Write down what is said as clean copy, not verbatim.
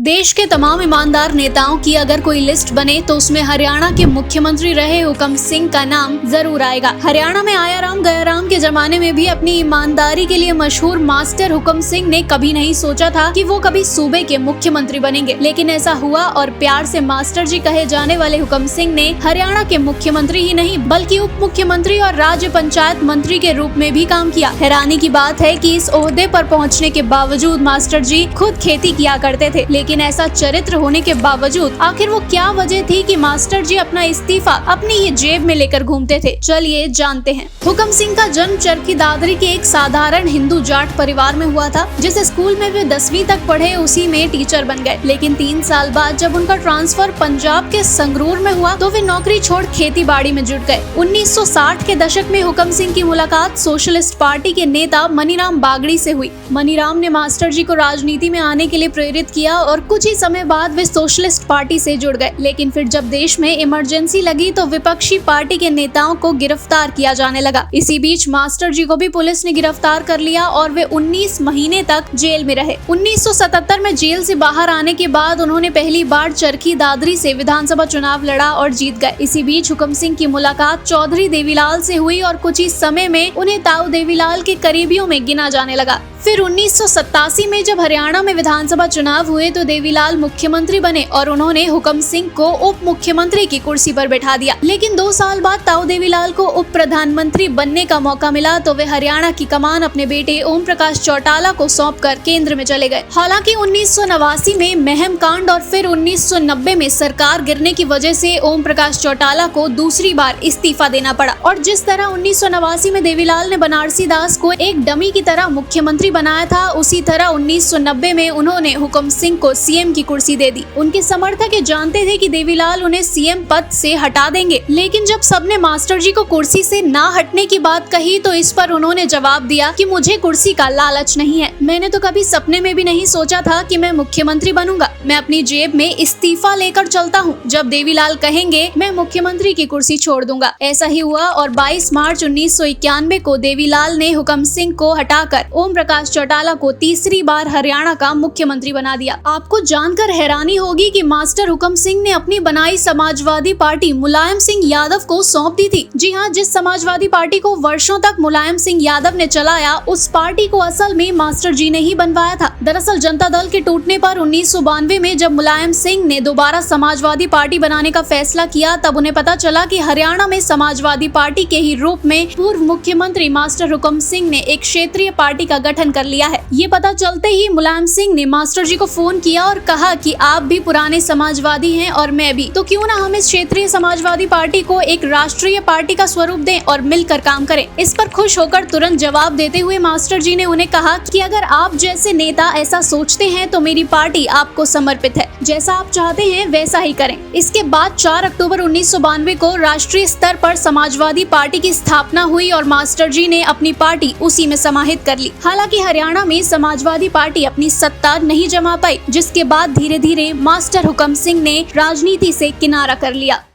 देश के तमाम ईमानदार नेताओं की अगर कोई लिस्ट बने तो उसमें हरियाणा के मुख्यमंत्री रहे हुकम सिंह का नाम जरूर आएगा। हरियाणा में आया राम गया राम के जमाने में भी अपनी ईमानदारी के लिए मशहूर मास्टर हुकम सिंह ने कभी नहीं सोचा था कि वो कभी सूबे के मुख्यमंत्री बनेंगे, लेकिन ऐसा हुआ और प्यार से मास्टर जी कहे जाने वाले हुकम सिंह ने हरियाणा के मुख्यमंत्री ही नहीं बल्कि उप मुख्यमंत्री और राज्य पंचायत मंत्री के रूप में भी काम किया। हैरानी की बात है कि इस ओहदे पर पहुंचने के बावजूद मास्टर जी खुद खेती किया करते थे, लेकिन ऐसा चरित्र होने के बावजूद आखिर वो क्या वजह थी कि मास्टर जी अपना इस्तीफा अपनी ही जेब में लेकर घूमते थे? चलिए जानते हैं। हुकम सिंह का जन्म चरखी दादरी के एक साधारण हिंदू जाट परिवार में हुआ था। जिस स्कूल में वे 10वीं तक पढ़े उसी में टीचर बन गए, लेकिन 3 साल बाद जब उनका ट्रांसफर पंजाब के संगरूर में हुआ तो वे नौकरी छोड़ खेती बाड़ी में जुट गए। 1960 के दशक में हुकम सिंह की मुलाकात सोशलिस्ट पार्टी के नेता मनीराम बागड़ी से हुई। मनीराम ने मास्टर जी को राजनीति में आने के लिए प्रेरित किया और कुछ ही समय बाद वे सोशलिस्ट पार्टी से जुड़ गए, लेकिन फिर जब देश में इमरजेंसी लगी तो विपक्षी पार्टी के नेताओं को गिरफ्तार किया जाने लगा। इसी बीच मास्टर जी को भी पुलिस ने गिरफ्तार कर लिया और वे 19 महीने तक जेल में रहे। 1977 में जेल से बाहर आने के बाद उन्होंने पहली बार चरखी दादरी से विधानसभा चुनाव लड़ा और जीत गए। इसी बीच हुकम सिंह की मुलाकात चौधरी देवीलाल से हुई और कुछ ही समय में उन्हें ताऊ देवीलाल के करीबियों में गिना जाने लगा। फिर 1987 में जब हरियाणा में विधानसभा चुनाव हुए तो देवीलाल मुख्यमंत्री बने और उन्होंने हुकम सिंह को उप मुख्यमंत्री की कुर्सी पर बैठा दिया। लेकिन 2 साल बाद ताऊ देवीलाल को उप प्रधानमंत्री बनने का मौका मिला तो वे हरियाणा की कमान अपने बेटे ओम प्रकाश चौटाला को सौंपकर केंद्र में चले गए। हालांकि 1989 में महम कांड और फिर 1990 में सरकार गिरने की वजह से ओम प्रकाश चौटाला को दूसरी बार इस्तीफा देना पड़ा और जिस तरह 1989 में देवीलाल ने बनारसी दास को एक डमी की तरह मुख्यमंत्री बनाया था, उसी तरह 1990 में उन्होंने हुकम सिंह को सीएम की कुर्सी दे दी। उनके समर्थक जानते थे कि देवीलाल उन्हें सीएम पद से हटा देंगे, लेकिन जब सबने मास्टर जी को कुर्सी से ना हटने की बात कही तो इस पर उन्होंने जवाब दिया कि मुझे कुर्सी का लालच नहीं है। मैंने तो कभी सपने में भी नहीं सोचा था कि मैं मुख्यमंत्री बनूंगा। मैं अपनी जेब में इस्तीफा लेकर चलता हूँ। जब देवीलाल कहेंगे मैं मुख्यमंत्री की कुर्सी छोड़ दूंगा। ऐसा ही हुआ और 22 मार्च 1991 को देवीलाल ने हुकम सिंह को हटाकर ओम प्रकाश चौटाला को तीसरी बार हरियाणा का मुख्यमंत्री बना दिया। आपको जानकर हैरानी होगी कि मास्टर हुकम सिंह ने अपनी बनाई समाजवादी पार्टी मुलायम सिंह यादव को सौंप दी थी। जी हाँ, जिस समाजवादी पार्टी को वर्षों तक मुलायम सिंह यादव ने चलाया, उस पार्टी को असल में मास्टर जी ने ही बनवाया था। दरअसल जनता दल के टूटने पर 1992 में जब मुलायम सिंह ने दोबारा समाजवादी पार्टी बनाने का फैसला किया, तब उन्हें पता चला कि हरियाणा में समाजवादी पार्टी के ही रूप में पूर्व मुख्यमंत्री मास्टर हुकम सिंह ने एक क्षेत्रीय पार्टी का गठन कर लिया है। ये पता चलते ही मुलायम सिंह ने मास्टर जी को फोन किया और कहा कि आप भी पुराने समाजवादी हैं और मैं भी, तो क्यों ना हम इस क्षेत्रीय समाजवादी पार्टी को एक राष्ट्रीय पार्टी का स्वरूप दें और मिलकर काम करें। इस पर खुश होकर तुरंत जवाब देते हुए मास्टर जी ने उन्हें कहा कि अगर आप जैसे नेता ऐसा सोचते हैं तो मेरी पार्टी आपको समर्पित है। जैसा आप चाहते हैं वैसा ही करें। इसके बाद 4 अक्टूबर 1992 को राष्ट्रीय स्तर पर समाजवादी पार्टी की स्थापना हुई और मास्टर जी ने अपनी पार्टी उसी में समाहित कर ली। हालांकि हरियाणा में समाजवादी पार्टी अपनी सत्ता नहीं जमा पाई, जिसके बाद धीरे धीरे मास्टर हुकम सिंह ने राजनीति से किनारा कर लिया।